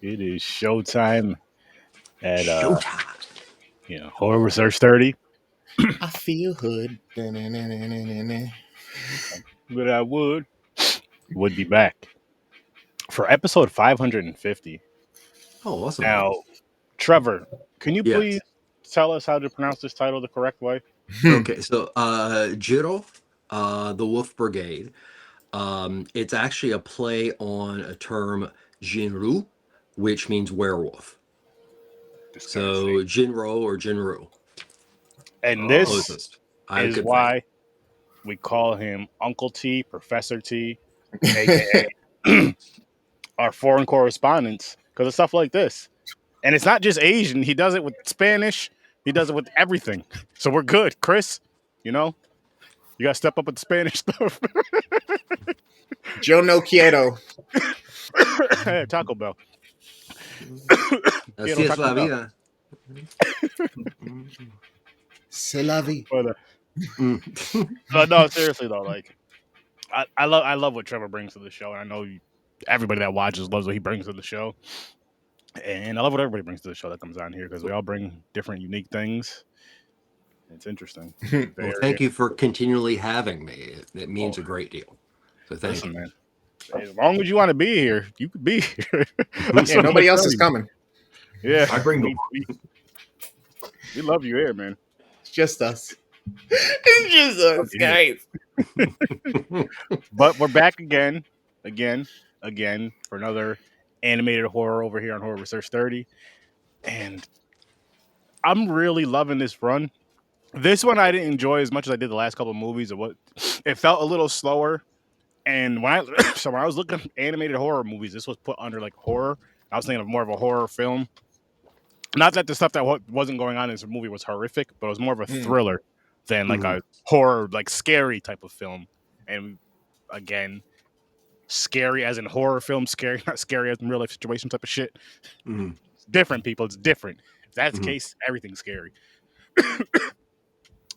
It is showtime at Showtime. Horror Research 30. I feel hood. Da-na-na-na-na-na. But I would be back for episode 550. Oh, awesome. Now, Trevor, can you Yes. please tell us how to pronounce this title the correct way? Okay, so Jin-Roh, the Wolf Brigade. It's actually a play on a term Jin-Roh, which means werewolf. So Jin-Roh or Jin-Roh. And this Closest. I is could why we call him Uncle T, Professor T, aka our foreign correspondents, because of stuff like this. And it's not just Asian. He does it with Spanish. He does it with everything. So we're good, Chris. You know, you got to step up with the Spanish stuff. Yo no quiero. Hey, Taco Bell. Así Quiero es la Taco Bell. vida. C'est la vie. But no, seriously though, like I love what Trevor brings to the show, and I know everybody that watches loves what he brings to the show. And I love what everybody brings to the show that comes on here because we all bring different, unique things. It's interesting. Well, thank you for continually having me. It means a great deal. So thank you, man. As long as you want to be here, you could be here. Yeah, nobody else is coming. Yeah, I bring the. We love you here, man. It's just us. It's just us, guys. But we're back again for another animated horror over here on Horror Research 30. And I'm really loving this run. This one I didn't enjoy as much as I did the last couple of movies. It felt a little slower. And when I was looking at animated horror movies, this was put under like horror. I was thinking of more of a horror film. Not that the stuff that wasn't going on in this movie was horrific, but it was more of a thriller than like a horror, like scary type of film. And again, scary as in horror film, scary, not scary as in real life situation type of shit. It's different, people. It's different. If that's the case, everything's scary.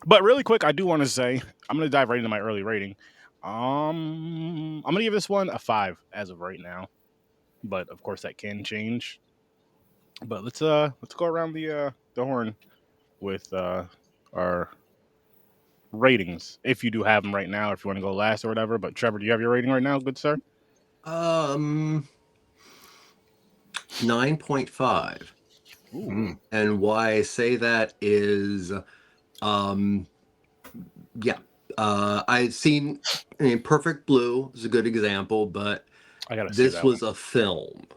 But really quick, I do want to say, I'm going to dive right into my early rating. I'm going to give this one a 5 as of right now. But of course that can change. But let's go around the horn with our ratings, if you do have them right now, if you want to go last or whatever. But Trevor, do you have your rating right now, good sir? 9.5. And why I say that is, I've seen Perfect Blue is a good example, but this was a film.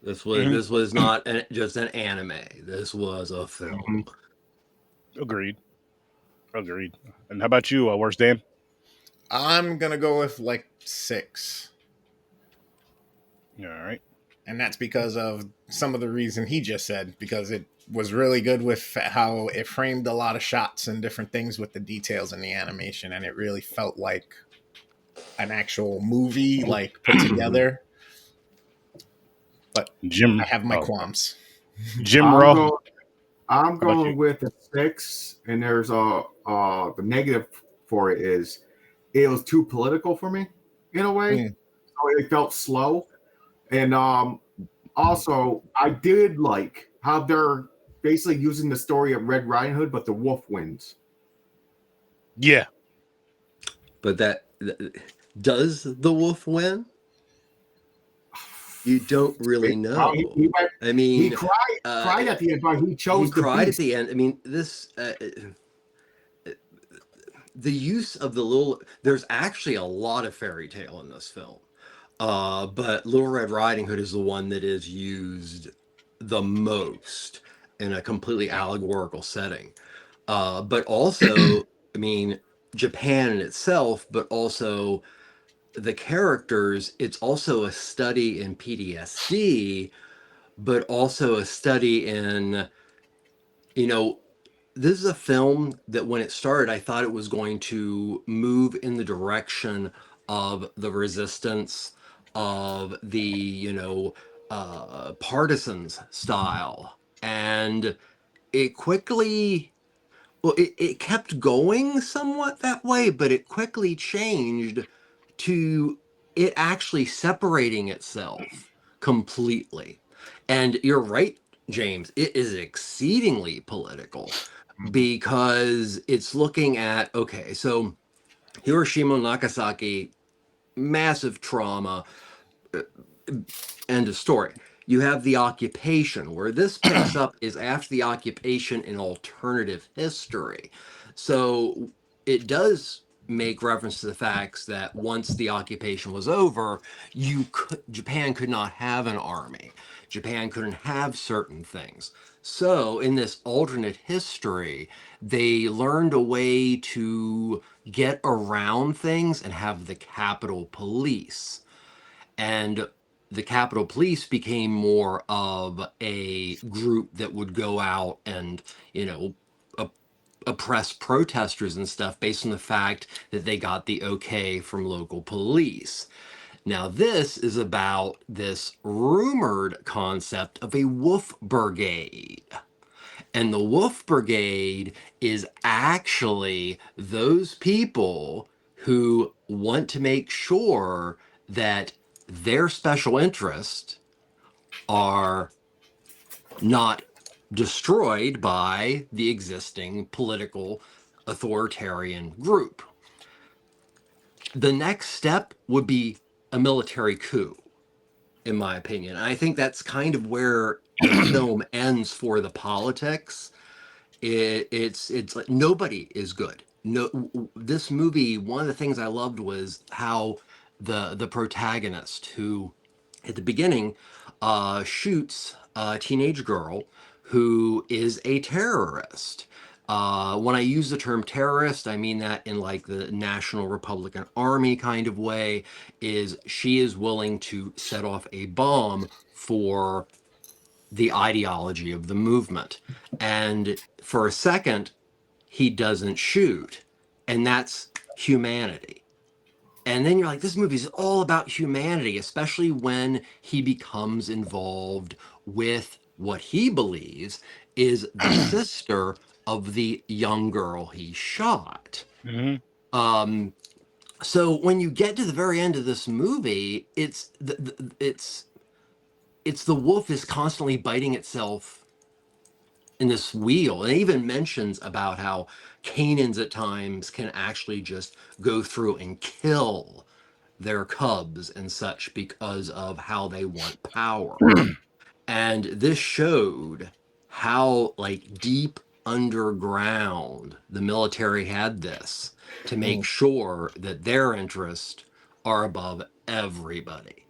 This was not just an anime. This was a film. Agreed. And how about you, Worst Damn? I'm gonna go with like 6. All right. And that's because of some of the reason he just said, because it was really good with how it framed a lot of shots and different things with the details in the animation, and it really felt like an actual movie, like put together. But I have my qualms. Jin-Roh. I'm going with a 6, and there's the negative for it is it was too political for me in a way. So it felt slow. And also, I did like how they're basically using the story of Red Riding Hood, but the wolf wins. Yeah. But does the wolf win? You don't really know. He cried at the end, but he chose to cried at the end. I mean, this the use of the little. There's actually a lot of fairy tale in this film, but Little Red Riding Hood is the one that is used the most in a completely allegorical setting. But also, I mean, Japan in itself, but also the characters, it's also a study in PTSD, but also a study in, this is a film that when it started, I thought it was going to move in the direction of the resistance, of the, partisans style. And it quickly, it kept going somewhat that way, but it quickly changed to it actually separating itself completely. And you're right, James. It is exceedingly political because it's looking at, okay, so Hiroshima, Nagasaki, massive trauma, end of story. You have the occupation. Where this picks up is after the occupation in alternative history. So it does make reference to the facts that once the occupation was over, Japan could not have an army. Japan couldn't have certain things. So in this alternate history, they learned a way to get around things and have the Capitol Police. And the Capitol Police became more of a group that would go out and, you know, oppress protesters and stuff based on the fact that they got the okay from local police. Now, this is about this rumored concept of a wolf brigade. And the wolf brigade is actually those people who want to make sure that their special interests are not destroyed by the existing political authoritarian group. The next step would be a military coup, in my opinion. And I think that's kind of where the film ends for the politics. It's like nobody is good. No, this movie, one of the things I loved was how the protagonist, who at the beginning shoots a teenage girl who is a terrorist. When I use the term terrorist, I mean that in like the National Republican Army kind of way. Is she is willing to set off a bomb for the ideology of the movement. And for a second, he doesn't shoot. And that's humanity. And then you're like, this movie is all about humanity, especially when he becomes involved with what he believes is the sister of the young girl he shot. So when you get to the very end of this movie, it's the wolf is constantly biting itself in this wheel. And it even mentions about how canines at times can actually just go through and kill their cubs and such because of how they want power. And this showed how like deep underground the military had this to make sure that their interests are above everybody.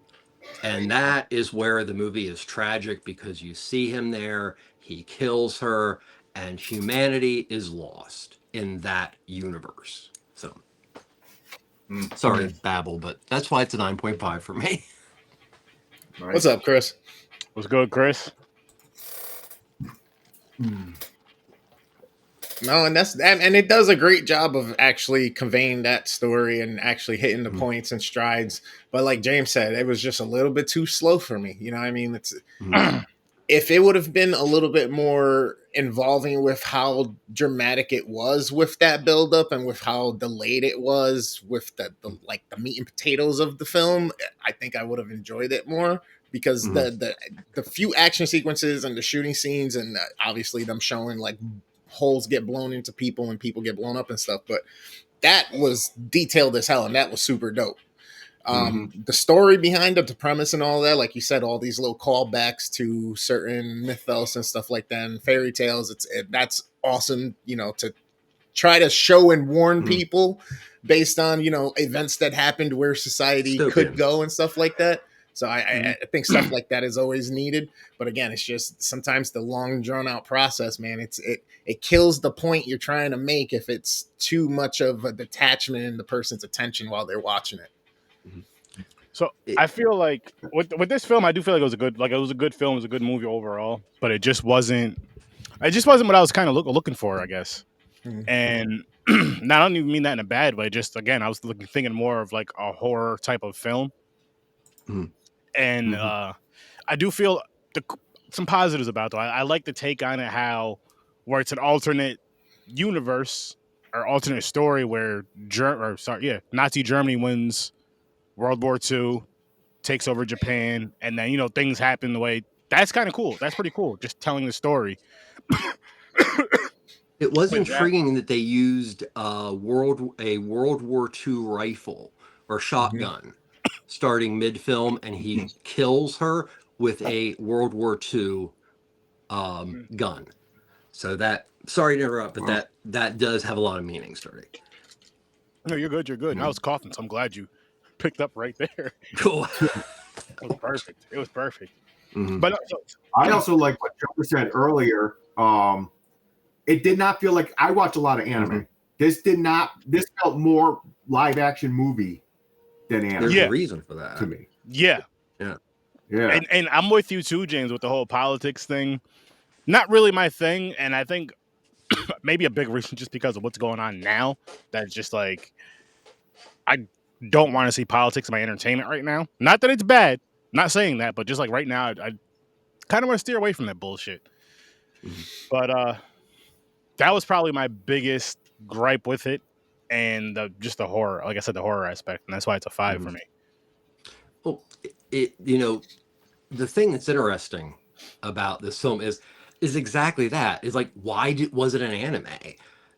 And that is where the movie is tragic, because you see him there, he kills her, and humanity is lost in that universe. So, sorry, babble, but that's why it's a 9.5 for me. Right? What's up, Chris? What's good, Chris? No, and and it does a great job of actually conveying that story and actually hitting the points and strides. But like James said, it was just a little bit too slow for me. You know what I mean? It's if it would have been a little bit more involving with how dramatic it was with that buildup and with how delayed it was with the like the meat and potatoes of the film, I think I would have enjoyed it more, because the few action sequences and the shooting scenes and obviously them showing like holes get blown into people and people get blown up and stuff, but that was detailed as hell and that was super dope. The story behind it, the premise and all that, like you said, all these little callbacks to certain mythos and stuff like that and fairy tales, that's awesome, you know, to try to show and warn people based on, you know, events that happened where society could go and stuff like that. So I think stuff like that is always needed. But again, it's just sometimes the long drawn out process, man, it kills the point you're trying to make if it's too much of a detachment in the person's attention while they're watching it. So I feel like with this film, I do feel like it was a good film, it was a good movie overall, but it just wasn't what I was kind of looking for, I guess. And I don't even mean that in a bad way. Just again, I was thinking more of like a horror type of film. And I do feel some positives about it, though. I like the take on it, how where it's an alternate universe or alternate story where Nazi Germany wins World War II, takes over Japan, and then, you know, things happen the way that's kind of cool. That's pretty cool. Just telling the story. It was With that- intriguing that they used a World War II rifle or shotgun starting mid film, and he kills her with a World War II gun. So that, sorry to interrupt, but that does have a lot of meaning starting. No, you're good. You're good. I was coughing, so I'm glad you picked up right there. Cool. It was perfect. It was perfect. But I also like what Trevor said earlier. It did not feel like, I watch a lot of anime. This felt more live action movie than anime. There's a reason for that to me. Yeah. And I'm with you too, James, with the whole politics thing. Not really my thing, and I think maybe a big reason just because of what's going on now. That's just like, I don't want to see politics in my entertainment right now. Not that it's bad. Not saying that, but just like right now, I kind of want to steer away from that bullshit. But that was probably my biggest gripe with it, and just the horror. Like I said, the horror aspect, and that's why it's a 5 for me. Well, the thing that's interesting about this film is exactly that. Is like, why was it an anime?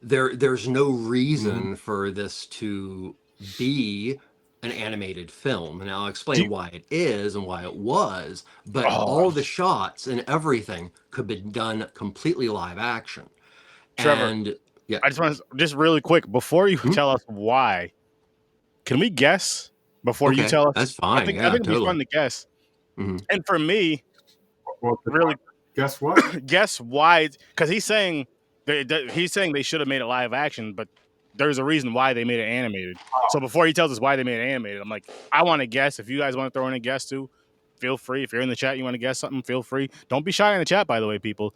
There's no reason for this to be an animated film, and I'll explain why it is and why it was. But all the shots and everything could be done completely live action. Trevor, and I just want to just really quick before you tell us why. Can we guess before you tell us? That's fine. I think it'd be fun to guess. And for me, really, guess what? Guess why? Because he's saying they should have made it live action, but there's a reason why they made it animated. So before he tells us why they made it animated, I'm like, I want to guess. If you guys want to throw in a guess too, feel free. If you're in the chat, you want to guess something, feel free. Don't be shy in the chat, by the way, people.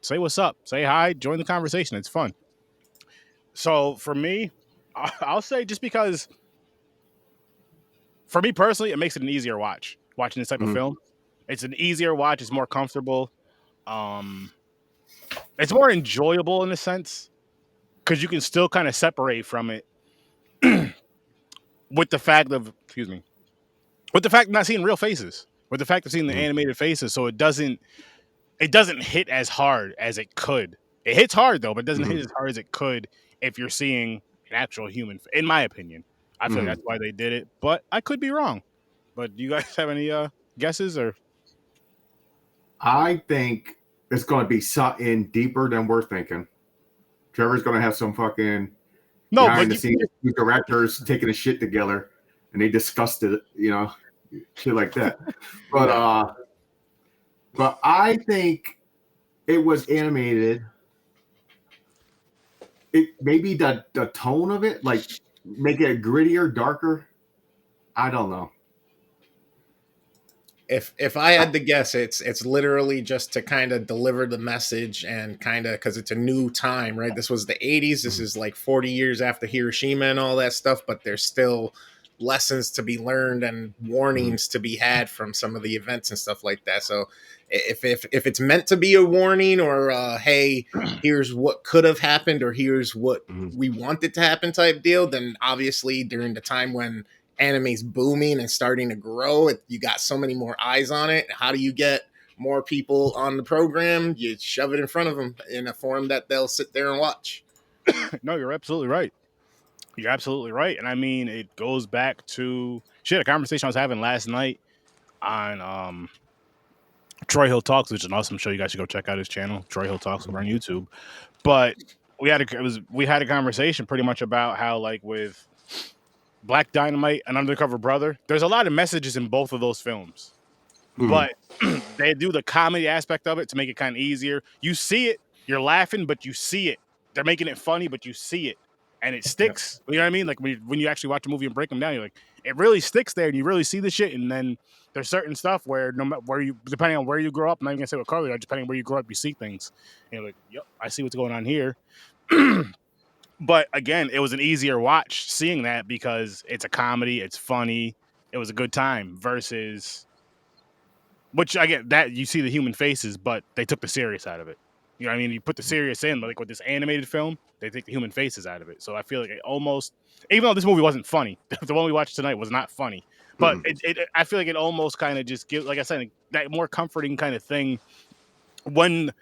Say what's up. Say hi. Join the conversation. It's fun. So for me, I'll say just because, for me personally, it makes it an easier watch. Watching this type of film, it's an easier watch. It's more comfortable. It's more enjoyable in a sense because you can still kind of separate from it with the fact of not seeing real faces, with the fact of seeing the animated faces. So it doesn't hit as hard as it could. It hits hard though, but it doesn't hit as hard as it could if you're seeing an actual human. In my opinion, I feel like that's why they did it, but I could be wrong. But do you guys have any guesses? Or I think it's going to be something deeper than we're thinking. Trevor's going to have some fucking behind the scenes directors taking a shit together, and they discussed it, shit like that. But I think it was animated. Maybe the tone of it, like make it grittier, darker. I don't know. If I had to guess, it's literally just to kind of deliver the message and kind of because it's a new time, right? This was the 80s. This is like 40 years after Hiroshima and all that stuff, but there's still lessons to be learned and warnings to be had from some of the events and stuff like that. So if it's meant to be a warning or hey, here's what could have happened or here's what we wanted to happen type deal, then obviously during the time when anime's booming and starting to grow, you got so many more eyes on it. How do you get more people on the program? You shove it in front of them in a form that they'll sit there and watch. No, you're absolutely right. You're absolutely right. And I mean, it goes back to a conversation I was having last night on Troy Hill Talks, which is an awesome show. You guys should go check out his channel, Troy Hill Talks, over on YouTube. But we had a conversation pretty much about how, like, with Black Dynamite and Undercover Brother, there's a lot of messages in both of those films, but they do the comedy aspect of it to make it kind of easier. You see it, you're laughing, but you see it. They're making it funny, but you see it, and it sticks. You know what I mean? Like when you actually watch a movie and break them down, you're like, it really sticks there, and you really see the shit. And then there's certain stuff where no matter depending on where you grow up, I'm not even gonna say what color, depending on where you grow up, you see things, and you're like, yep, I see what's going on here. But again, it was an easier watch seeing that because it's a comedy, it's funny, it was a good time versus, which I get that you see the human faces, but they took the serious out of it. You know what I mean? You put the serious in, but like with this animated film, they take the human faces out of it. So I feel like it almost, even though this movie wasn't funny, the one we watched tonight was not funny, but I feel like it almost kind of just gives, like I said, that more comforting kind of thing when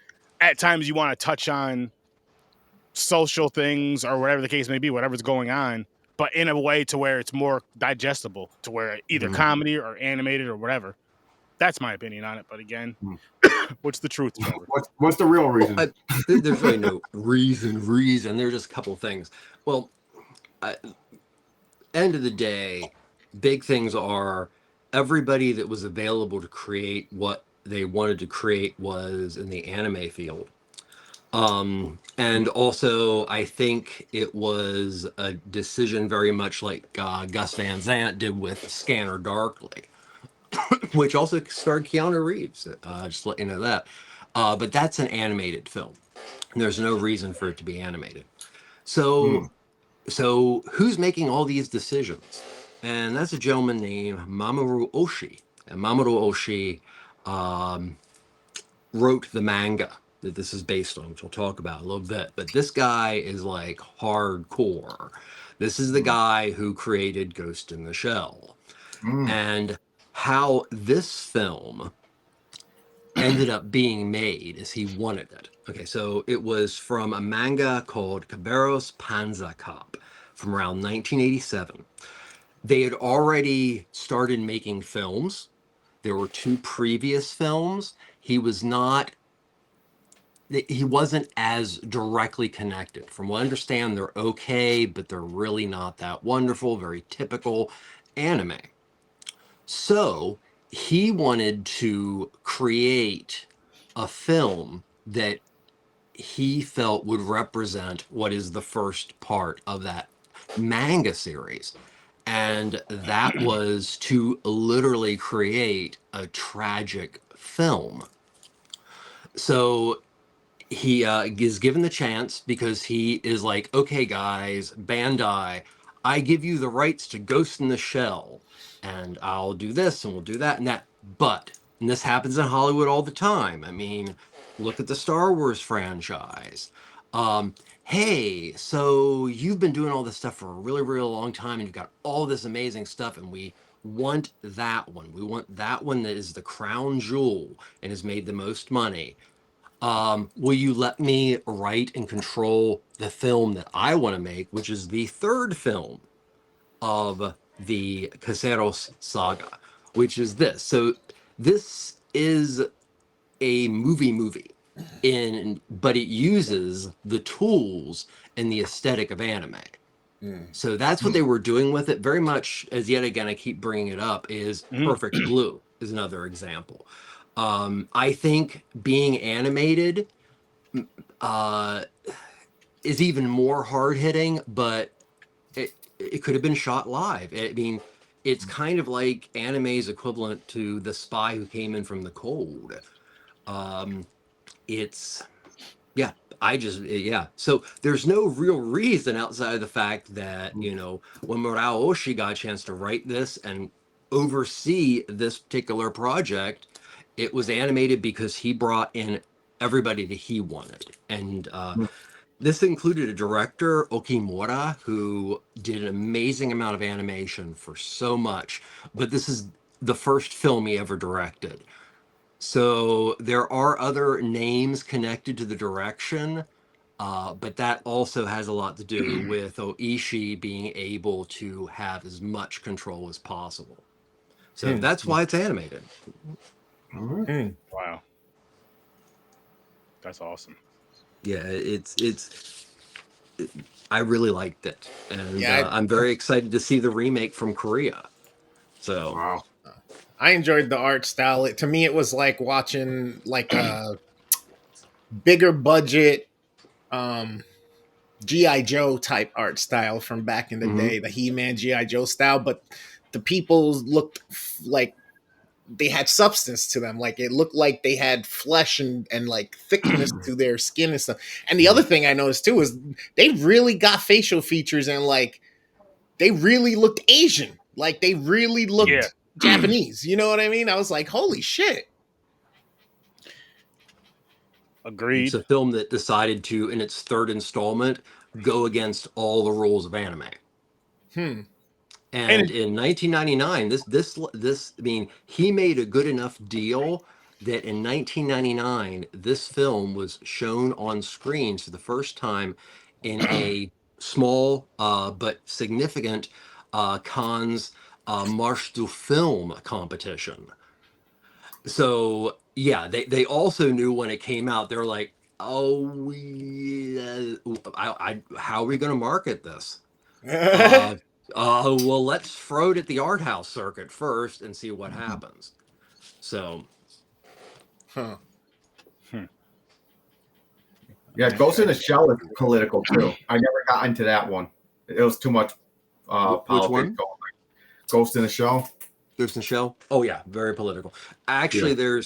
at times you want to touch on social things or whatever the case may be, whatever's going on, but in a way to where it's more digestible, to where either comedy or animated or whatever. That's my opinion on it. But again, what's the truth, Trevor? What's the real reason? Well, there's really no reason. There's just a couple of things. Well, end of the day, big things are everybody that was available to create what they wanted to create was in the anime field. And also, I think it was a decision very much like Gus Van Sant did with Scanner Darkly, which also starred Keanu Reeves. Just let you know that. But that's an animated film. There's no reason for it to be animated. So who's making all these decisions? And that's a gentleman named Mamoru Oshii. And Mamoru Oshii wrote the manga that this is based on, which we'll talk about a little bit. But this guy is like hardcore. This is the guy who created Ghost in the Shell. And how this film ended up being made is he wanted it. Okay, so it was from a manga called Caballeros Panza Cop from around 1987. They had already started making films. There were 2 previous films. He wasn't as directly connected. From what I understand, they're okay, but they're really not that wonderful, very typical anime. So he wanted to create a film that he felt would represent what is the first part of that manga series. And that was to literally create a tragic film. So he is given the chance because he is like, okay, guys, Bandai, I give you the rights to Ghost in the Shell, and I'll do this and we'll do that and that. But, and this happens in Hollywood all the time. I mean, look at the Star Wars franchise. Hey, so you've been doing all this stuff for a really, really long time, and you've got all this amazing stuff, and we want that one. We want that one that is the crown jewel and has made the most money. Will you let me write and control the film that I want to make, which is the 3rd film of the Caseros saga, which is this. So this is a movie, but it uses the tools and the aesthetic of anime. So that's what they were doing with it. Very much, as yet again, I keep bringing it up, is Perfect Blue is another example. I think being animated is even more hard-hitting, but it could have been shot live. I mean, it's kind of like anime's equivalent to The Spy Who Came in from the Cold. So there's no real reason outside of the fact that, when Murao Oshii got a chance to write this and oversee this particular project, it was animated because he brought in everybody that he wanted. And this included a director, Okimura, who did an amazing amount of animation for so much, but this is the first film he ever directed. So there are other names connected to the direction, but that also has a lot to do with Oishi being able to have as much control as possible. So that's why it's animated. Wow. That's awesome. Yeah, I really liked it. And I'm very excited to see the remake from Korea. So Wow. I enjoyed the art style. To me, it was like watching like a bigger budget G.I. Joe type art style from back in the day, the He-Man G.I. Joe style, but the people looked like they had substance to them. Like it looked like they had flesh and like thickness to their skin and stuff. And the other thing I noticed too is they really got facial features and like they really looked Asian. Like they really looked Japanese. You know what I mean? I was like, holy shit. Agreed. It's a film that decided to, in its 3rd installment, go against all the rules of anime. And in 1999, I mean, he made a good enough deal that in 1999, this film was shown on screens for the first time in a small but significant Cannes Marche du Film competition. So yeah, they also knew when it came out. They were like, "Oh, how are we going to market this?" Uh, well, let's throw it at the art house circuit first and see what happens. So, Huh. Yeah, Ghost in the Shell is political too. I never got into that one. It was too much which politics one? going. Ghost in the Shell. Ghost in the Shell? Oh yeah, very political. Actually, Yeah.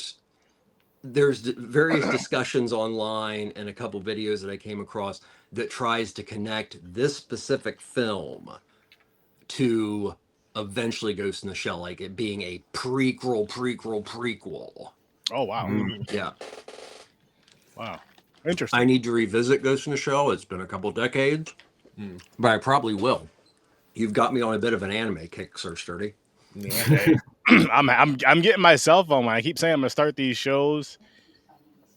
there's various discussions online and a couple videos that I came across that tries to connect this specific film to eventually Ghost in the Shell, like it being a prequel. Oh wow. Yeah. Wow. I Interesting. need to revisit Ghost in the Shell. It's been a couple decades, but I probably will. You've got me on a bit of an anime kick, Sir Sturdy. Yeah. I'm getting my cell phone when I keep saying I'm gonna start these shows.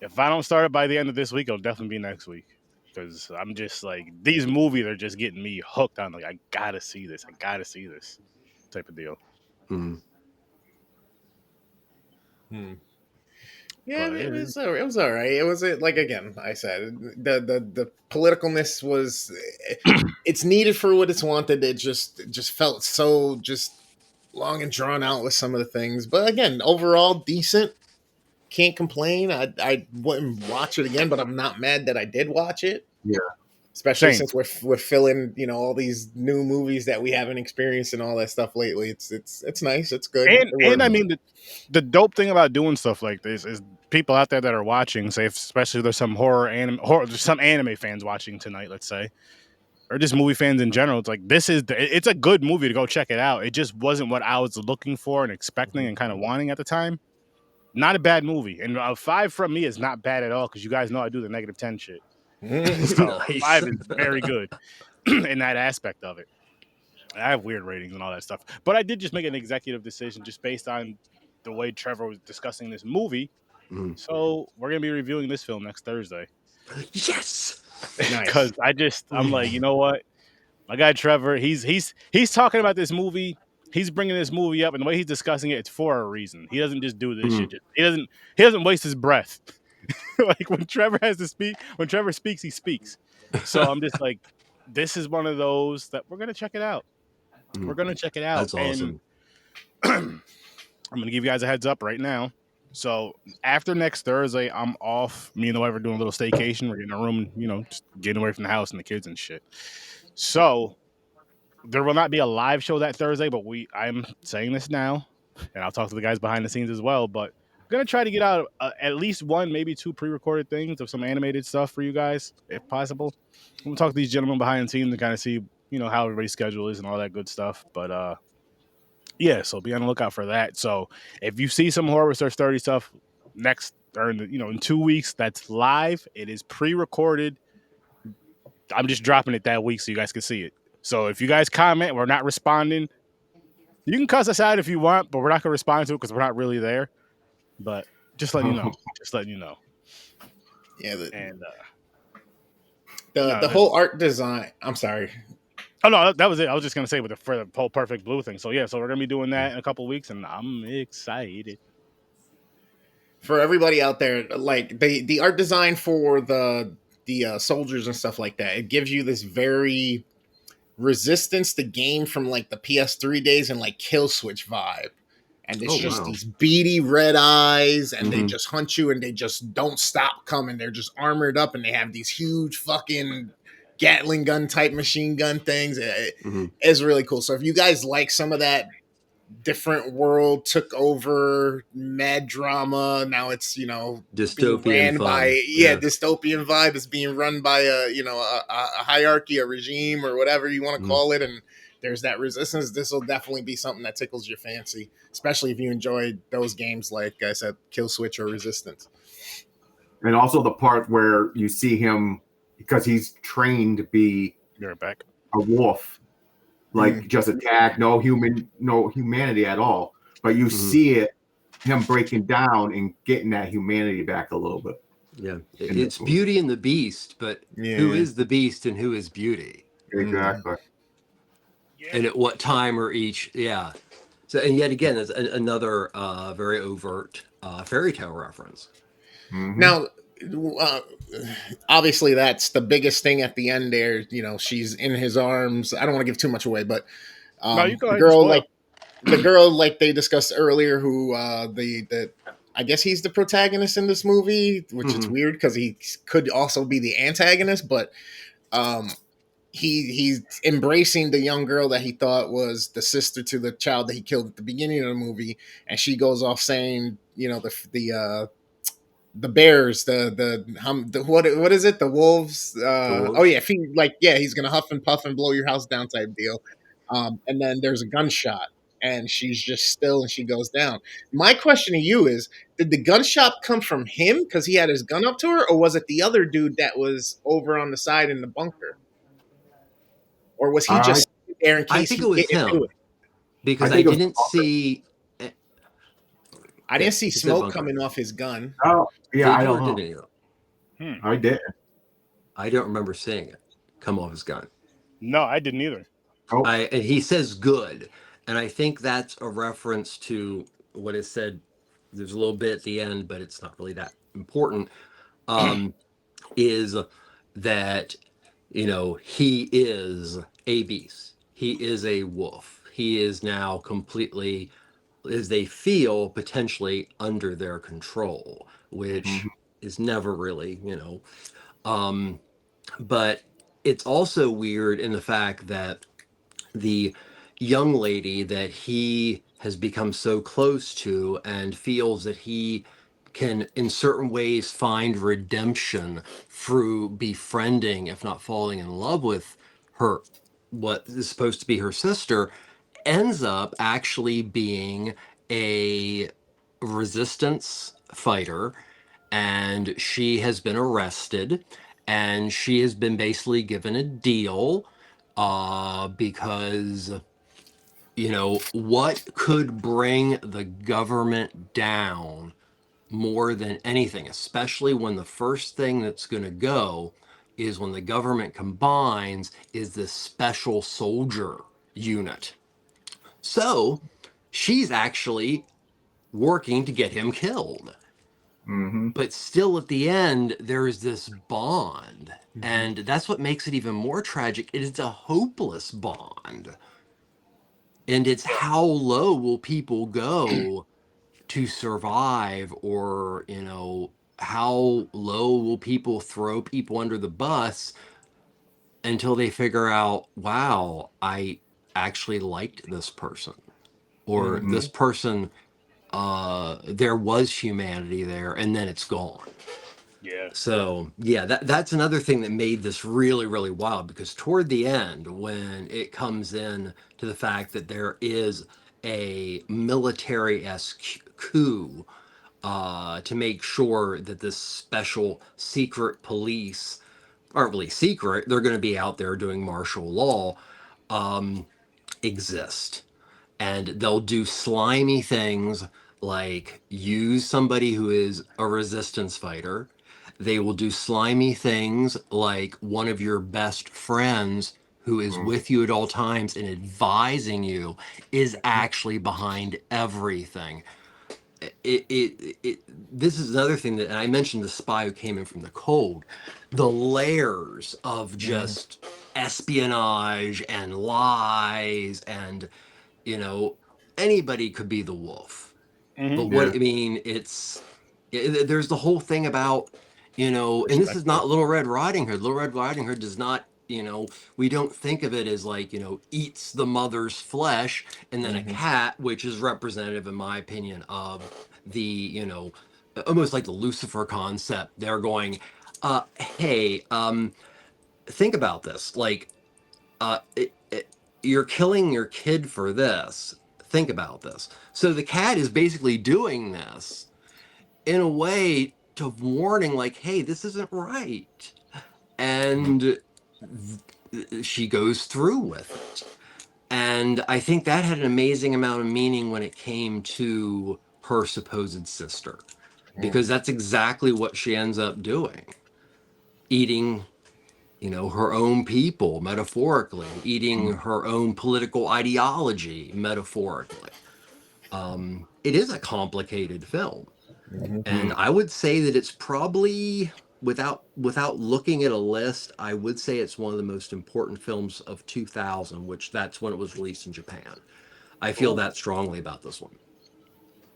If I don't start it by the end of this week, it'll definitely be next week. Because I'm just like, these movies are just getting me hooked on, like, I gotta see this. I gotta see this type of deal. Yeah, But it was all right. It was like, again, I said, the politicalness was, it's needed for what it's wanted. It just felt so just long and drawn out with some of the things. But again, overall decent. Can't complain. I wouldn't watch it again, but I'm not mad that I did watch it. Yeah. Especially Same. since we're filling, all these new movies that we haven't experienced and all that stuff lately. It's nice. It's good. And I mean, the dope thing about doing stuff like this is people out there that are watching, say, especially there's some there's some anime fans watching tonight, let's say, or just movie fans in general. It's like, it's a good movie to go check it out. It just wasn't what I was looking for and expecting and kind of wanting at the time. Not a bad movie, and a 5 from me is not bad at all because you guys know I do the -10 shit. So Nice. 5 is very good in that aspect of it. I have weird ratings and all that stuff, but I did just make an executive decision just based on the way Trevor was discussing this movie. So we're gonna be reviewing this film next Thursday. Yes. Because I'm like, you know what, my guy Trevor, he's talking about this movie. He's bringing this movie up, and the way he's discussing it, it's for a reason. He doesn't just do this shit. He doesn't waste his breath. Like when Trevor has to speak, when Trevor speaks, he speaks. So I'm just like, this is one of those that we're gonna check it out. We're gonna check it out. That's awesome. And I'm gonna give you guys a heads up right now. So after next Thursday, I'm off. Me and the wife are doing a little staycation. We're getting a room, just getting away from the house and the kids and shit. So there will not be a live show that Thursday, but I'm saying this now, and I'll talk to the guys behind the scenes as well. But I'm gonna try to get out at least one, maybe 2 pre-recorded things of some animated stuff for you guys, if possible. I'm gonna talk to these gentlemen behind the scenes and kind of see, how everybody's schedule is and all that good stuff. But yeah, so be on the lookout for that. So if you see some Horror Research 30 stuff next or in 2 weeks, that's live. It is pre-recorded. I'm just dropping it that week so you guys can see it. So if you guys comment, we're not responding. You can cuss us out if you want, but we're not going to respond to it because we're not really there. But just letting you know. Just letting you know. Yeah. And the whole art design. I'm sorry. Oh no, that was it. I was just going to say for the whole Perfect Blue thing. So yeah, so we're going to be doing that in a couple of weeks, and I'm excited. For everybody out there, like the art design for the soldiers and stuff like that, it gives you this very Resistance the game from like the PS3 days and like Kill Switch vibe. And it's these beady red eyes, and they just hunt you, and they just don't stop coming. They're just armored up, and they have these huge fucking Gatling gun type machine gun things. It's really cool. So if you guys like some of that different world took over mad drama, now it's dystopian dystopian vibe is being run by a hierarchy, a regime, or whatever you want to call it, and there's that resistance. This will definitely be something that tickles your fancy, especially if you enjoyed those games like I said, Kill Switch or Resistance. And also the part where you see him, because he's trained to be You're back. a wolf, like just attack, no humanity at all. But you see him breaking down and getting that humanity back a little bit. Yeah, it's Beauty and the Beast, but who is the Beast and who is Beauty? Exactly. And at what time are each? Yeah. So, and yet again, there's another very overt fairy tale reference. Now, obviously, that's the biggest thing at the end. There, you know, she's in his arms. I don't want to give too much away, but No, you go the ahead and girl, spoil. like the girl, like they discussed earlier, who the I guess he's the protagonist in this movie, which is weird because he could also be the antagonist, but he's embracing the young girl that he thought was the sister to the child that he killed at the beginning of the movie, and she goes off saying, you know, the bears, the what is it? The wolves. Oh yeah, if he he's gonna huff and puff and blow your house down type deal. And then there's a gunshot, and she's just still, and she goes down. My question to you is: did the gunshot come from him because he had his gun up to her, or was it the other dude that was over on the side in the bunker, or was he just there in case I think it was him because I didn't see. I didn't see smoke coming off his gun. Oh, yeah, I don't know. I didn't. I don't remember seeing it come off his gun. No, I didn't either. And he says good, and I think that's a reference to what is said. There's a little bit at the end, but it's not really that important. Is that, you know, he is a beast. He is a wolf. He is now completely, as they feel, potentially under their control, which is never really, you know. But it's also weird in the fact that the young lady that he has become so close to and feels that he can in certain ways find redemption through befriending, if not falling in love with her, what is supposed to be her sister, ends up actually being a resistance fighter, and she has been arrested, and she has been basically given a deal because, you know, what could bring the government down more than anything, especially when the first thing that's going to go is when the government combines, is this special soldier unit. So she's actually working to get him killed. But still at the end, there's this bond. And that's what makes it even more tragic. It is a hopeless bond. And it's how low will people go to survive, or, you know, how low will people throw people under the bus until they figure out, wow, I actually liked this person, or this person, there was humanity there, and then it's gone. Yeah. So yeah, that's another thing that made this really, really wild, because toward the end, when it comes in to the fact that there is a military-esque coup to make sure that this special secret police aren't really secret, they're going to be out there doing martial law, exist. And they'll do slimy things like use somebody who is a resistance fighter. They will do slimy things like one of your best friends who is with you at all times and advising you is actually behind everything. This is another thing that, and I mentioned the spy who came in from the cold, the layers of just espionage and lies, and, you know, anybody could be the wolf. But what I mean, there's the whole thing about, you know, and this is not Little Red Riding Hood. Little Red Riding Hood does not, you know, we don't think of it as like, you know, eats the mother's flesh, and then a cat, which is representative, in my opinion, of the, you know, almost like the Lucifer concept. They're going, hey, think about this. Like, you're killing your kid for this. Think about this. So the cat is basically doing this in a way to warning, like, hey, this isn't right. And she goes through with it. And I think that had an amazing amount of meaning when it came to her supposed sister, because that's exactly what she ends up doing. Eating, her own people, metaphorically, eating her own political ideology, metaphorically. It is a complicated film. And I would say that it's probably, without looking at a list, I would say it's one of the most important films of 2000, which that's when it was released in Japan. I feel that strongly about this one.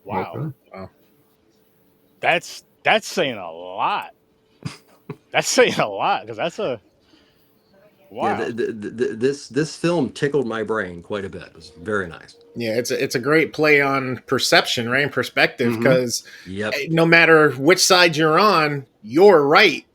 Wow. Okay. Wow. That's saying a lot. That's saying a lot, because that's a wow. Yeah, this film tickled my brain quite a bit. It was very nice. Yeah, it's a great play on perception, right? And perspective, because Yep. no matter which side you're on, you're right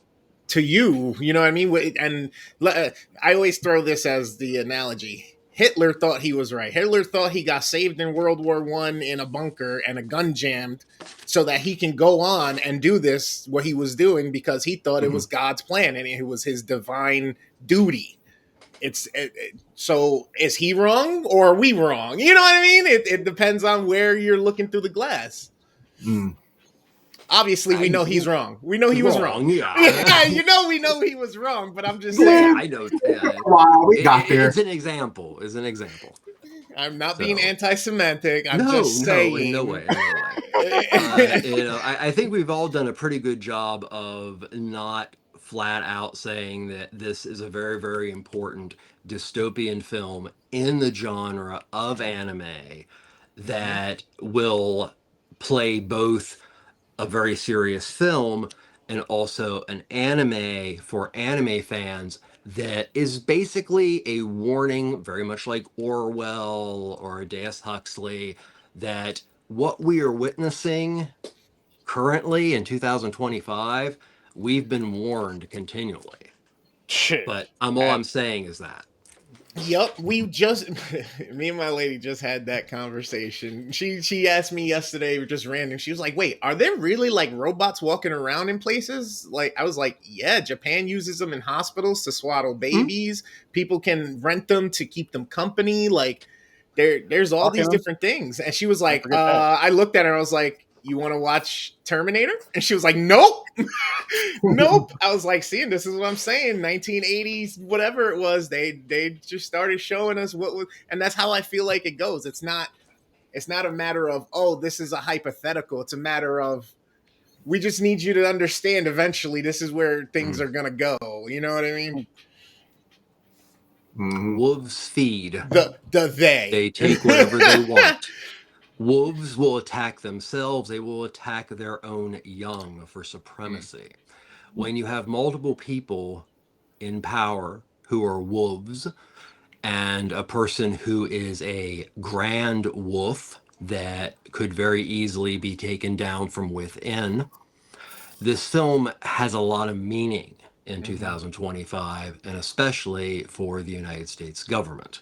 to you. You know what I mean? And I always throw this as the analogy. Hitler thought he was right. Hitler thought he got saved in World War One in a bunker and a gun jammed so that he can go on and do this, what he was doing, because he thought it was God's plan and it was his divine duty. So is he wrong or are we wrong? You know what I mean? It depends on where you're looking through the glass. Obviously, we know he's wrong. We know he was wrong. Yeah. We know he was wrong, but I'm just saying. I know. Yeah. Wow, we got there. It's an example. I'm not being anti-Semitic. I'm No, just saying. in no way. I think we've all done a pretty good job of not flat out saying that this is a very, very important dystopian film in the genre of anime that will play both a very serious film and also an anime for anime fans that is basically a warning, very much like Orwell or Aldous Huxley, that what we are witnessing currently in 2025, we've been warned continually. Shit. But all I'm saying is that. Yep, me and my lady just had that conversation. She asked me yesterday, just random. She was like, "Wait, are there really like robots walking around in places?" Like I was like, "Yeah, Japan uses them in hospitals to swaddle babies. People can rent them to keep them company. Like there's all these different things." And she was like, I looked at her, and I was like, "You want to watch Terminator?" And she was like, "Nope." Nope. I was like, "See, this is what I'm saying. 1980s, whatever it was, they just started showing us what was, and that's how I feel like it goes. It's not a matter of, oh, this is a hypothetical. It's a matter of, we just need you to understand eventually this is where things are gonna go. You know what I mean? Wolves feed. They take whatever they want. Wolves will attack themselves. They will attack their own young for supremacy. When you have multiple people in power who are wolves and a person who is a grand wolf that could very easily be taken down from within, this film has a lot of meaning in 2025, and especially for the United States government.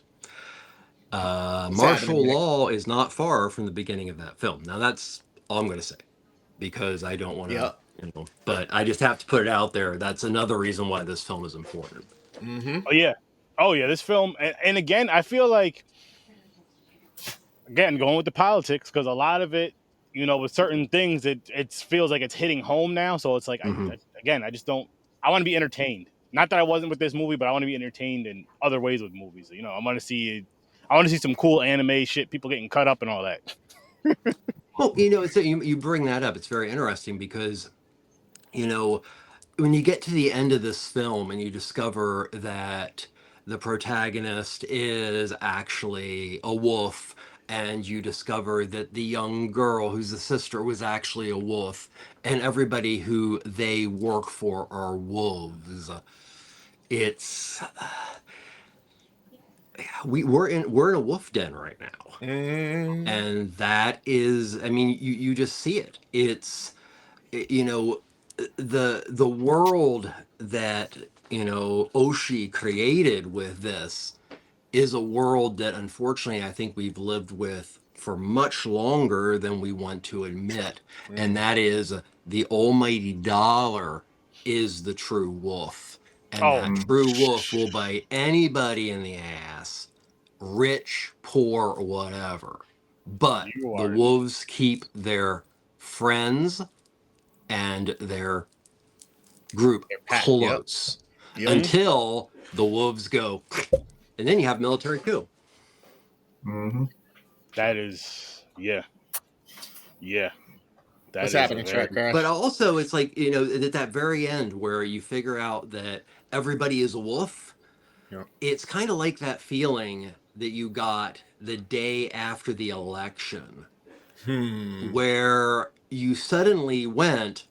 Martial law is not far from the beginning of that film. Now that's all I'm going to say, because I don't want to, but I just have to put it out there. That's another reason why this film is important. Oh yeah, this film, and again, I feel like, again, going with the politics, because a lot of it, with certain things, it feels like it's hitting home now. So it's like, I just don't. I want to be entertained. Not that I wasn't with this movie, but I want to be entertained in other ways with movies. I want to see some cool anime shit, people getting cut up and all that. Well, you bring that up. It's very interesting because, when you get to the end of this film and you discover that the protagonist is actually a wolf, and you discover that the young girl who's the sister was actually a wolf, and everybody who they work for are wolves, it's we're in a wolf den right now. And that is, I mean, you just see it. It's, the world that, Oshii created with this is a world that unfortunately I think we've lived with for much longer than we want to admit. And that is, the almighty dollar is the true wolf. And that true wolf will bite anybody in the ass rich, poor, or whatever. But You the are wolves keep their friends and their group close until the wolves go, and then you have military coup. Mm-hmm. That is, yeah. That What's is happening, Track Crash? But also, it's like, you know, at that very end where you figure out that everybody is a wolf. Yeah. It's kind of like that feeling that you got the day after the election, where you suddenly went,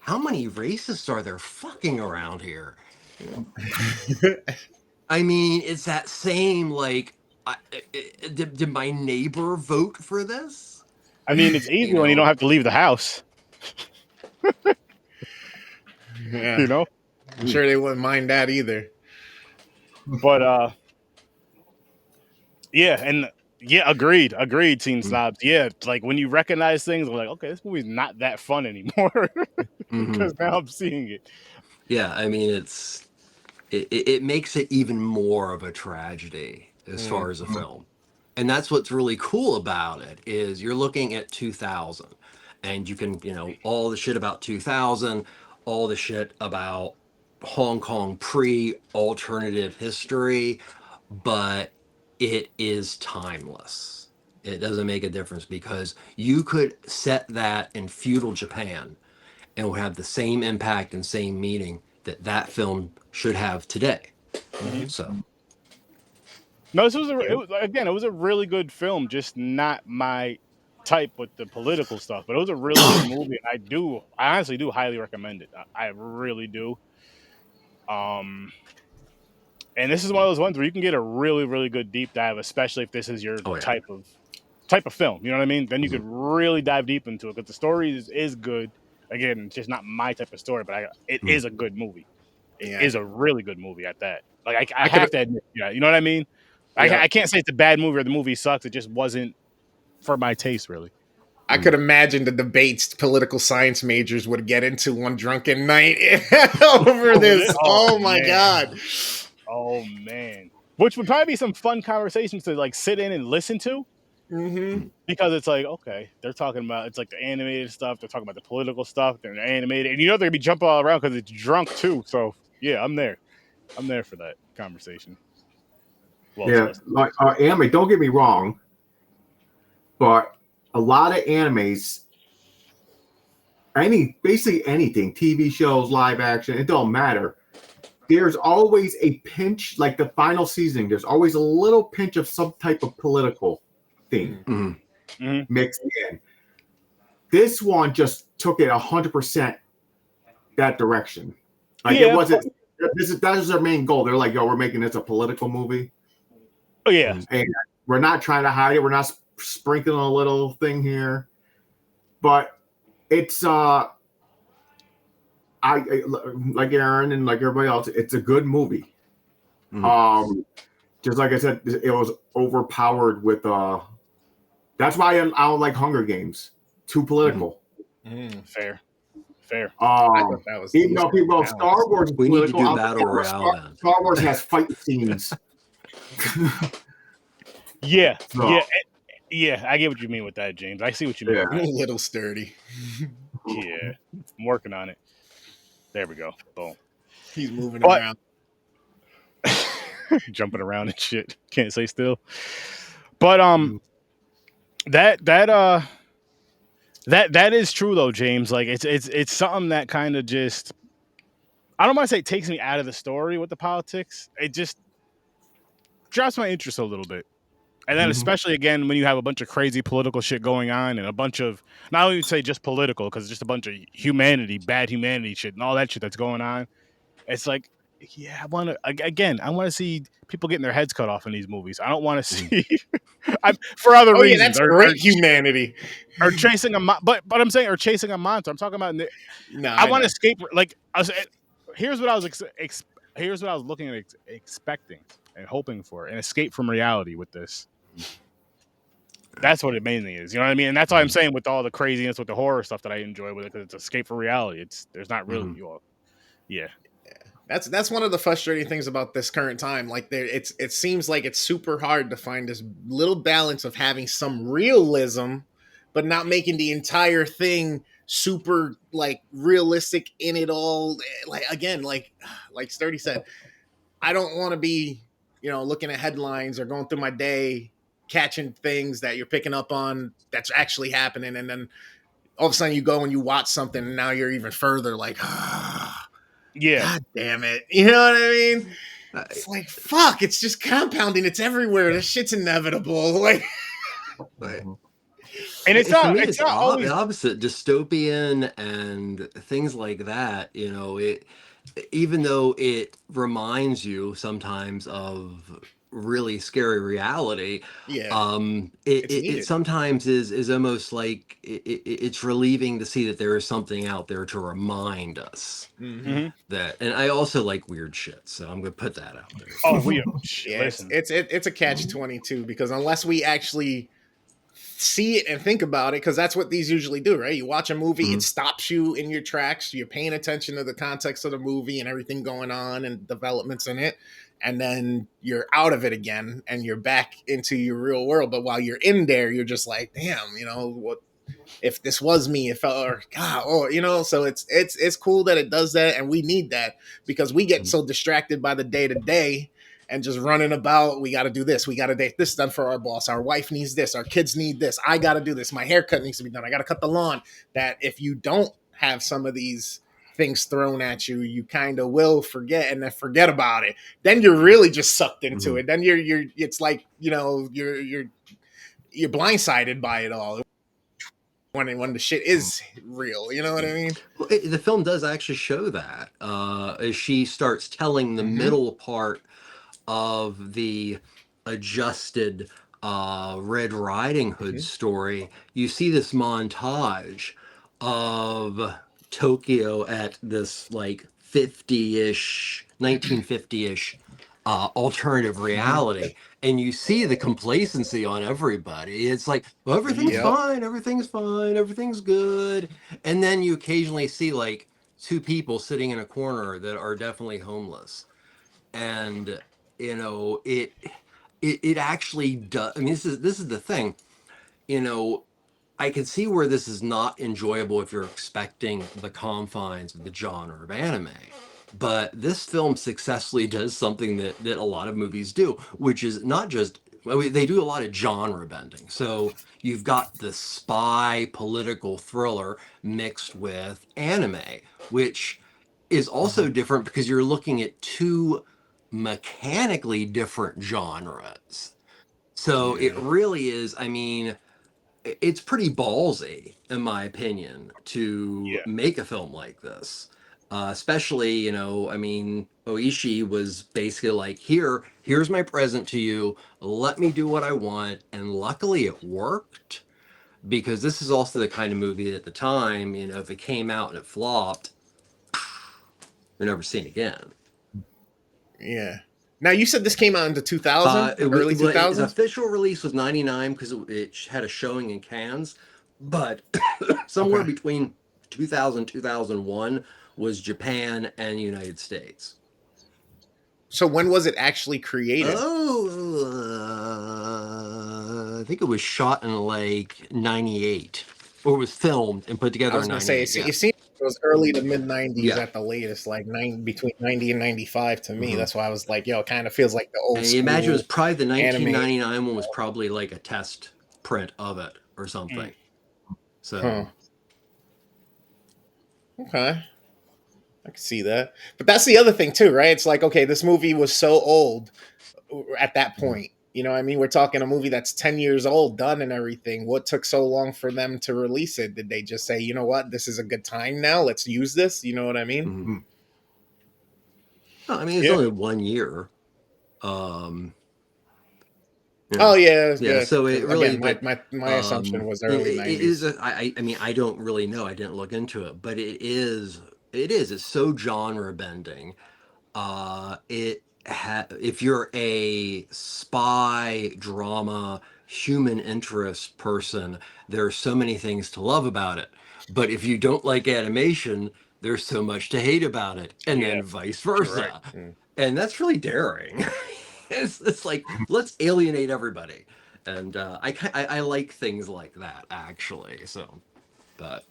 how many racists are there fucking around here? I mean, it's that same, like, did my neighbor vote for this? I mean, it's easy when you don't have to leave the house. Yeah. You know? I'm sure they wouldn't mind that either. But yeah, and yeah, agreed, Teen Snobs. Yeah, like when you recognize things, I'm like, okay, this movie's not that fun anymore because now I'm seeing it. Yeah, I mean, it makes it even more of a tragedy as far as a film. And that's what's really cool about it is you're looking at 2000 and you can, you know, all the shit about 2000, all the shit about Hong Kong pre-alternative history, but it is timeless. It doesn't make a difference because you could set that in feudal Japan and will have the same impact and same meaning that that film should have today. So No, this was it was a really good film, just not my type with the political stuff. But it was a really good movie, and I honestly do highly recommend it. I really do. And this is one of those ones where you can get a really, really good deep dive, especially if this is your type of film. You know what I mean? Then you could really dive deep into it because the story is good. Again, it's just not my type of story, but it is a good movie. It is a really good movie at that. Like I have to admit, yeah, you know what I mean? I can't say it's a bad movie or the movie sucks. It just wasn't for my taste, really. I could imagine the debates political science majors would get into one drunken night over this. Oh my god. Oh man. Which would probably be some fun conversations to like sit in and listen to. Because it's like, okay, they're talking about it's like the animated stuff, they're talking about the political stuff, they're animated, and you know they're gonna be jumping all around because it's drunk too. So yeah, I'm there for that conversation. Well, yeah, like anime. Don't get me wrong, but a lot of animes, basically anything, TV shows, live action, it don't matter. There's always a pinch, like the final season. There's always a little pinch of some type of political thing mixed in. This one just took it 100% that direction. Like it wasn't. That is their main goal. They're like, yo, we're making this a political movie. Oh yeah, and we're not trying to hide it. We're not sprinkling a little thing here, but it's I like Aaron and like everybody else. It's a good movie. Just like I said, it was overpowered with that's why I don't like Hunger Games. Too political. Fair. Even though people Star Wars is we political, need to do Battle Royale. Star Wars has fight scenes. Yeah. I get what you mean with that, James. I see what you mean. A little sturdy. Yeah, I'm working on it. There we go. Boom. He's moving around. Jumping around and shit. Can't stay still. But that is true though, James. Like it's something that kind of just, I don't want to say it takes me out of the story with the politics. It just drops my interest a little bit. And then especially again when you have a bunch of crazy political shit going on and a bunch of, not only say just political, because it's just a bunch of bad humanity shit and all that shit that's going on. It's like, yeah, I want to see people getting their heads cut off in these movies. I don't want to see for other reasons. Yeah, that's great humanity. Or chasing but I'm saying, or chasing a monster. I'm talking about. I want to escape. Like here's what I was here's what I was looking at expecting and hoping for: an escape from reality with this. That's what it mainly is. You know what I mean? And that's why I'm saying with all the craziness with the horror stuff that I enjoy with it, because it's escape from reality. There's not really you all. Yeah. That's one of the frustrating things about this current time. Like it seems like it's super hard to find this little balance of having some realism, but not making the entire thing super like realistic in it all. Like again, like Sturdy said, I don't want to be, looking at headlines or going through my day catching things that you're picking up on that's actually happening, and then all of a sudden you go and you watch something and now you're even further like, Yeah. God damn it. You know what I mean? It's like, fuck, it's just compounding. It's everywhere. This shit's inevitable. Like, and it's For not, me, it's not always the opposite. Dystopian and things like that, it, even though it reminds you sometimes of really scary reality, yeah, it sometimes is almost like it's relieving to see that there is something out there to remind us that. And I also like weird shit, so I'm gonna put that out there. Oh, yeah, listen. It's a catch-22 because unless we actually see it and think about it, because that's what these usually do, right? You watch a movie, it stops you in your tracks, you're paying attention to the context of the movie and everything going on and developments in it, and then you're out of it again and you're back into your real world. But while you're in there, you're just like, damn, what if this was me, if or God, or so it's cool that it does that, and we need that because we get so distracted by the day to day and just running about. We got to do this. We got to get this done for our boss. Our wife needs this. Our kids need this. I got to do this. My haircut needs to be done. I got to cut the lawn. That if you don't have some of these things thrown at you, you kind of will forget and then forget about it. Then you're really just sucked into it. Then you're it's like, you're blindsided by it all when the shit is real. You know what I mean? Well, the film does actually show that as she starts telling the middle part of the adjusted Red Riding Hood story, you see this montage of Tokyo at this like 50-ish, 1950-ish alternative reality. And you see the complacency on everybody. It's like, well, everything's fine, everything's good. And then you occasionally see like two people sitting in a corner that are definitely homeless. And it actually does. I mean, this is the thing. I can see where this is not enjoyable if you're expecting the confines of the genre of anime. But this film successfully does something that a lot of movies do, which is not just, they do a lot of genre bending. So you've got the spy political thriller mixed with anime, which is also different because you're looking at two mechanically different genres. So it really is, I mean, it's pretty ballsy, in my opinion, to make a film like this. Especially, I mean, Oishi was basically like, here's my present to you. Let me do what I want. And luckily it worked because this is also the kind of movie that at the time, if it came out and it flopped, you're never seen again. Yeah. Now you said this came out into 2000, early 2000s. Its official release was 99 because it had a showing in Cannes, but somewhere between 2000 2001 was Japan and the United States. So when was it actually created? I think it was shot in like 98, or was filmed and put together in 98. I was going to say, it seems it was early to mid 90s at the latest, like between 90 and 95 to me. That's why I was like, it kind of feels like the old school. I imagine it was probably the 1999 one was probably like a test print of it or something. So. Okay. I can see that. But that's the other thing too, right? It's like, okay, this movie was so old at that point. You know what I mean? We're talking a movie that's 10 years old, done and everything. What took so long for them to release it? Did they just say, you know what, this is a good time now, let's use this? You know what I mean? No, I mean, it's only 1 year. Oh yeah. So it really, again, my assumption was early 90s. It is. I mean, I don't really know. I didn't look into it, but it is. It's so genre bending. If you're a spy drama human interest person, there are so many things to love about it. But if you don't like animation, there's so much to hate about it, and then vice versa. And that's really daring. It's like, let's alienate everybody. And I like things like that, actually. So, but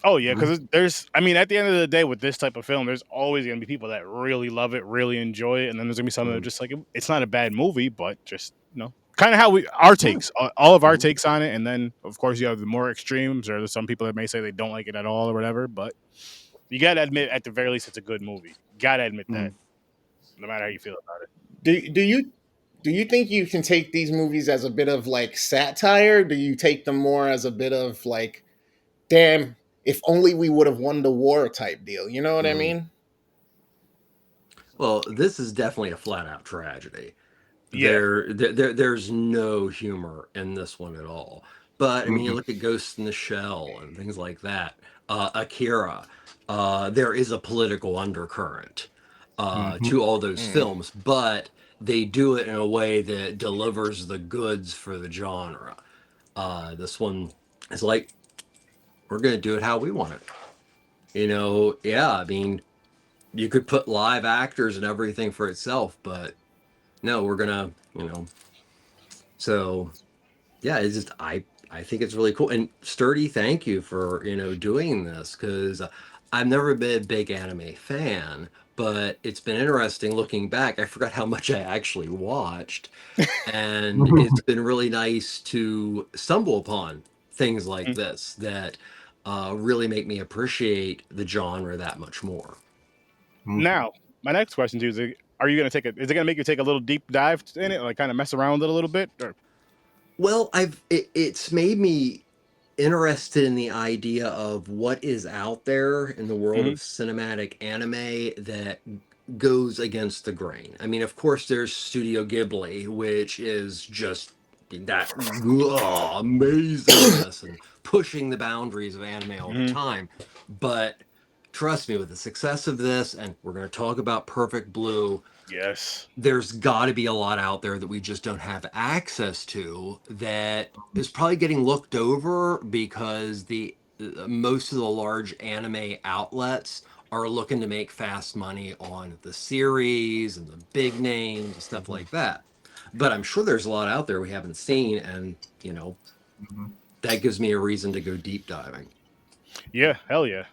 Oh yeah, because there's, I mean, at the end of the day, with this type of film, there's always gonna be people that really love it, really enjoy it, and then there's gonna be some that are just like, it's not a bad movie, but just, you know, kind of how our takes, all of our takes on it, and then of course you have the more extremes, or there's some people that may say they don't like it at all or whatever. But you gotta admit, at the very least, it's a good movie. Gotta admit that, no matter how you feel about it. Do you think you can take these movies as a bit of like satire? Do you take them more as a bit of like, damn, if only we would have won the war type deal? You know what I mean? Well, this is definitely a flat out tragedy. Yeah. There's no humor in this one at all. But I mean, you look at Ghost in the Shell and things like that. Akira, there is a political undercurrent to all those films, but they do it in a way that delivers the goods for the genre. This one is like, we're going to do it how we want it. You know, yeah, I mean, you could put live actors and everything for itself, but no, we're gonna, you know. So yeah, it's just I think it's really cool. And Sturdy, thank you for, you know, doing this, because I've never been a big anime fan, but it's been interesting looking back. I forgot how much I actually watched, and it's been really nice to stumble upon things like this that really make me appreciate the genre that much more. Now, my next question to you is: are you gonna take it? Is it gonna make you take a little deep dive in it, like kind of mess around with it a little bit? Or? Well, it's made me interested in the idea of what is out there in the world of cinematic anime that goes against the grain. I mean, of course, there's Studio Ghibli, which is just that amazingness and pushing the boundaries of anime all the time. But trust me, with the success of this, and we're going to talk about Perfect Blue, Yes. there's got to be a lot out there that we just don't have access to, that is probably getting looked over because the most of the large anime outlets are looking to make fast money on the series and the big names and stuff like that. But I'm sure there's a lot out there we haven't seen, and you know, that gives me a reason to go deep diving. Yeah, hell yeah.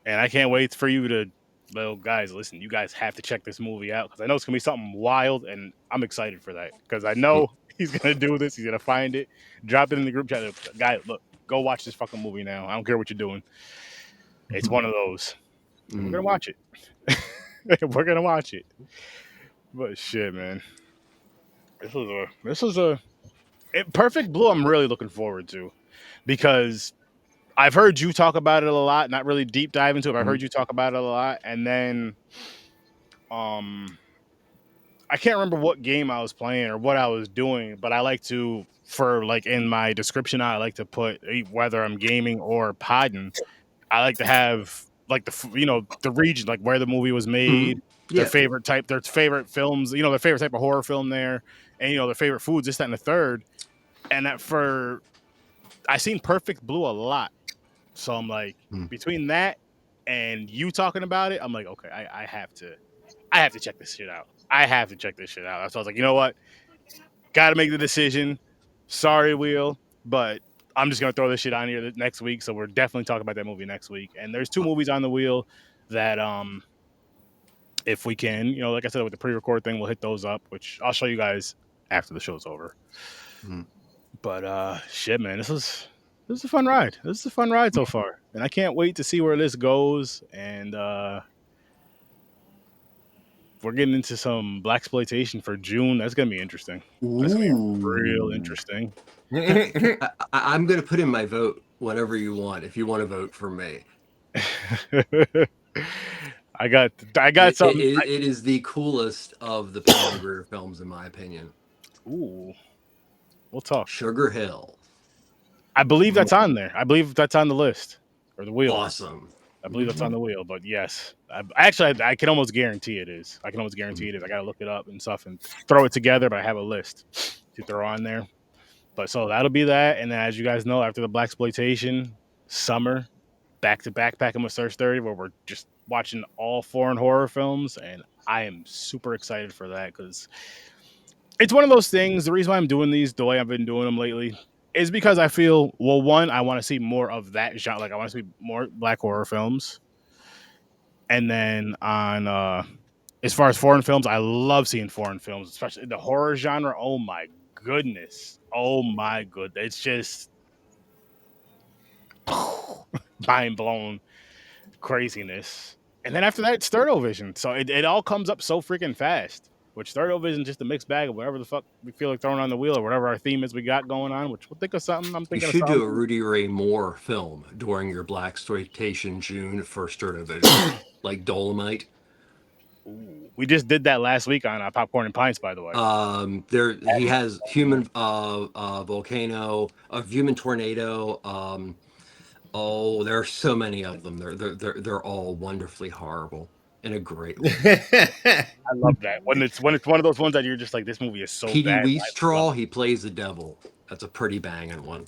And I can't wait for you to, well, guys, listen, you guys have to check this movie out, because I know it's going to be something wild, and I'm excited for that, because I know he's going to do this. He's going to find it, drop it in the group chat. Guy, look, go watch this fucking movie now. I don't care what you're doing. It's one of those. We're going to watch it. We're going to watch it. But shit, man. This is a Perfect Blue I'm really looking forward to, because I've heard you talk about it a lot, not really deep dive into it, but I've heard you talk about it a lot. And then I can't remember what game I was playing or what I was doing, but I like to, for like in my description, I like to put whether I'm gaming or podding, I like to have like the region, like where the movie was made, their favorite type, their favorite films, their favorite type of horror film there, and their favorite foods, this, that, and the third. And I seen Perfect Blue a lot. So I'm like, between that and you talking about it, I'm like, okay, I have to check this shit out. I have to check this shit out. So I was like, you know what? Got to make the decision. Sorry, Wheel, but I'm just gonna throw this shit on here next week. So we're definitely talking about that movie next week. And there's 2 movies on the wheel that, if we can, like I said with the pre-record thing, we'll hit those up, which I'll show you guys after the show's over. But shit, man, this is a fun ride. This is a fun ride so far, and I can't wait to see where this goes. And we're getting into some blaxploitation for June. That's gonna be interesting. That's gonna be real interesting. I'm going to put in my vote whenever you want, if you want to vote for me. I got something. It is the coolest of the Pam Grier films, in my opinion. Ooh, we'll talk. Sugar Hill. I believe that's on there. I believe that's on the list or the wheel. Awesome. I believe that's on the wheel. But yes, I can almost guarantee it is. I can almost guarantee it is. I got to look it up and stuff and throw it together. But I have a list to throw on there. But so that'll be that. And then, as you guys know, after the blaxploitation, summer back to backpacking with Search 30, where we're just watching all foreign horror films, and I am super excited for that because it's one of those things. The reason why I'm doing these the way I've been doing them lately is because I feel, well, one, I want to see more of that genre. Like I want to see more black horror films, and then on as far as foreign films, I love seeing foreign films, especially the horror genre. Oh my goodness, it's just mind blown craziness. And then after that, it's Thirdo Vision. So it all comes up so freaking fast. Which Thirdo Vision just a mixed bag of whatever the fuck we feel like throwing on the wheel or whatever our theme is we got going on. Which we'll think of something. I'm You thinking of should do a something. Rudy Ray Moore film during your Blaxploitation June for Thirdo Vision, like Dolomite. Ooh, we just did that last week on Popcorn and Pints, by the way. There he has human volcano, a human tornado. Oh, there are so many of them. They're all wonderfully horrible in a great way. I love that when it's one of those ones that you're just like, this movie is so Petey bad. Weestraw, he plays the devil. That's a pretty banging one.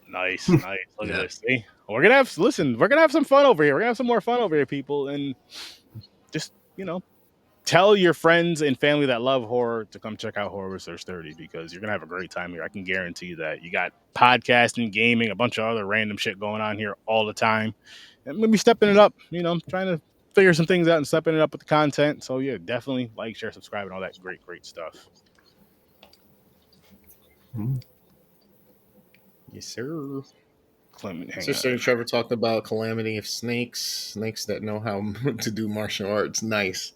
Nice. Look at this. See, we're gonna have some fun over here. We're gonna have some more fun over here, people, and just tell your friends and family that love horror to come check out Horror Research 30 because you're gonna have a great time here. I can guarantee you that. You got podcasting, gaming, a bunch of other random shit going on here all the time, and we'll be stepping it up. Trying to figure some things out and stepping it up with the content. So yeah, definitely like, share, subscribe, and all that great stuff. Yes, sir. Clement, Sister Trevor talked about Calamity of Snakes that know how to do martial arts. Nice.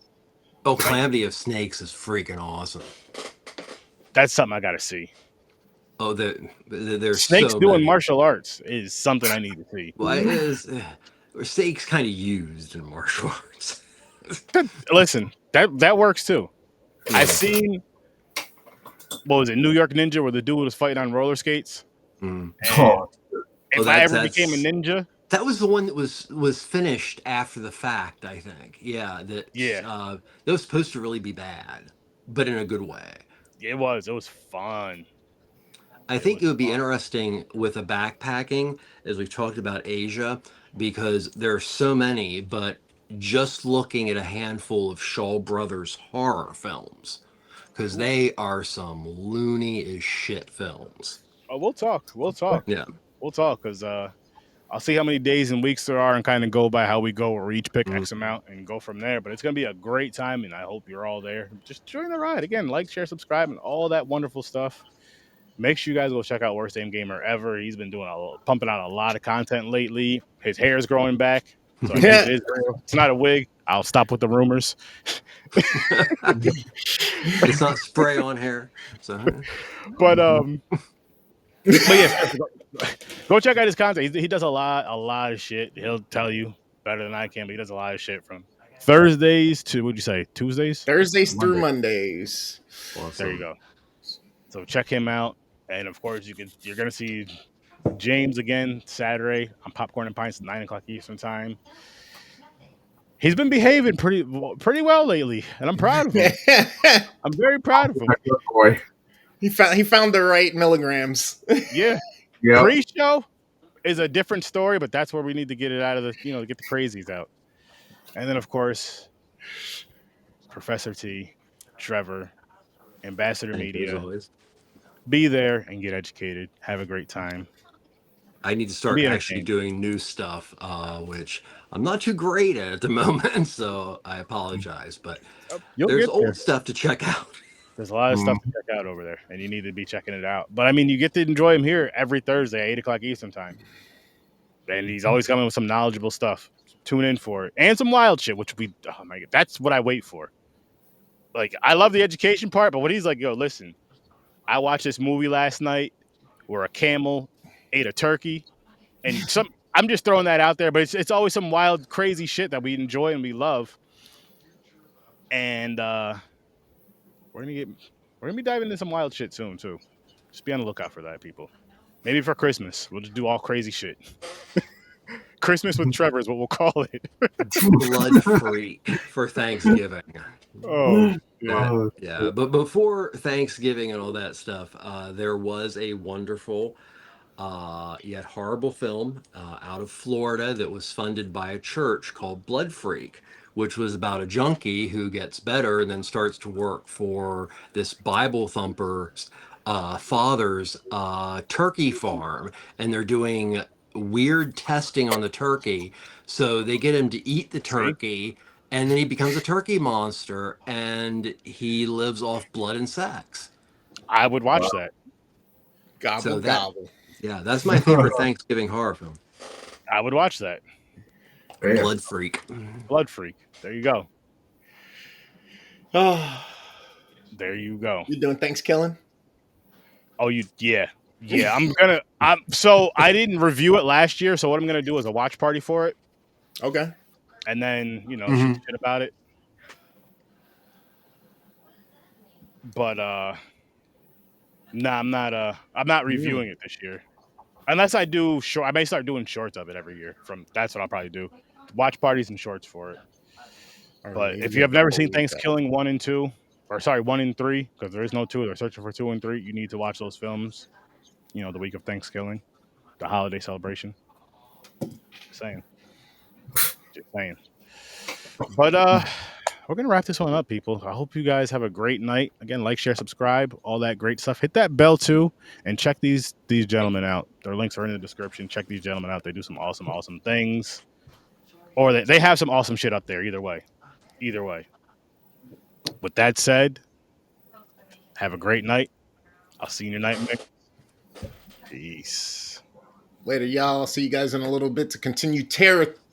Oh, Calamity of Snakes is freaking awesome. That's something I gotta see. Oh, there's Snakes so doing many. martial arts is something I need to see. Well, it is. Snakes kind of used in martial arts. Listen, that works too. Yeah. I've seen, what was it, New York Ninja, where the dude was fighting on roller skates. If I ever became a ninja, that was the one that was finished after the fact. I think, yeah, that was supposed to really be bad, but in a good way. It was fun. I think it would be interesting with a backpacking, as we've talked about Asia, because there are so many, but just looking at a handful of Shaw Brothers horror films, because they are some loony as shit films. Oh, we'll talk. Yeah. We'll talk, because I'll see how many days and weeks there are and kind of go by how we go, or each pick X amount and go from there. But it's going to be a great time, and I hope you're all there. Just join the ride. Again, like, share, subscribe, and all that wonderful stuff. Make sure you guys go check out Worst Damn Gamer Evr. He's been pumping out a lot of content lately. His hair is growing back, so I think it is real. It's not a wig. I'll stop with the rumors. It's not spray on hair. So. But yeah, go check out his content. He does a lot of shit. He'll tell you better than I can, but he does a lot of shit from Thursdays to, what'd you say, Tuesdays? Thursdays through Mondays. Awesome. There you go. So check him out. And of course, you're gonna see James again Saturday on Popcorn and Pints at 9:00 Eastern time. He's been behaving pretty well lately, and I'm proud of him. I'm very proud of him. Boy. He found the right milligrams. Yeah. Pre-show is a different story, but that's where we need to get it out of the, get the crazies out. And then of course, Professor T, Trevor, Ambassador Media. Be there and get educated. Have a great time. I need to start actually doing new stuff, which I'm not too great at the moment, so I apologize. But there's old stuff to check out. There's a lot of stuff to check out over there, and you need to be checking it out. But I mean, you get to enjoy him here every Thursday at 8:00 Eastern time. And he's always coming with some knowledgeable stuff. Tune in for it. And some wild shit, which oh my God, that's what I wait for. Like, I love the education part, but when he's like, yo, listen, I watched this movie last night where a camel ate a turkey, and I'm just throwing that out there, but it's always some wild, crazy shit that we enjoy and we love. And we're gonna be diving into some wild shit soon too. Just be on the lookout for that, people. Maybe for Christmas, we'll just do all crazy shit. Christmas with Trevor is what we'll call it. Blood free for Thanksgiving. Oh, yeah. But before Thanksgiving and all that stuff, there was a wonderful yet horrible film out of Florida that was funded by a church called Blood Freak, which was about a junkie who gets better and then starts to work for this Bible thumper's father's turkey farm. And they're doing weird testing on the turkey. So they get him to eat the See? turkey, and then he becomes a turkey monster, and he lives off blood and sex. I would watch that. Gobble So that, gobble. yeah, that's my favorite Thanksgiving horror film. I would watch that. Damn. Blood Freak. Blood Freak. There you go. Oh, there you go. You doing Thanksgiving? Oh, yeah. So I didn't review it last year. So what I'm gonna do is a watch party for it, Okay. and then shoot shit about it. But no, I'm not reviewing it this year. Unless I do short, I may start doing shorts of it every year. That's what I'll probably do. Watch parties and shorts for it. But if you have never seen Thanksgiving 1 and 2, or sorry, 1 and 3, because there is no 2, they're searching for 2 and 3. You need to watch those films. The week of Thanksgiving, the holiday celebration. Just saying. But we're gonna wrap this one up, people. I hope you guys have a great night. Again, like, share, subscribe, all that great stuff. Hit that bell too, and check these gentlemen out. Their links are in the description. Check these gentlemen out. They do some awesome things, or they have some awesome shit up there. Either way. With that said, have a great night. I'll see you in your night mix. Peace. Later, y'all. See you guys in a little bit to continue terror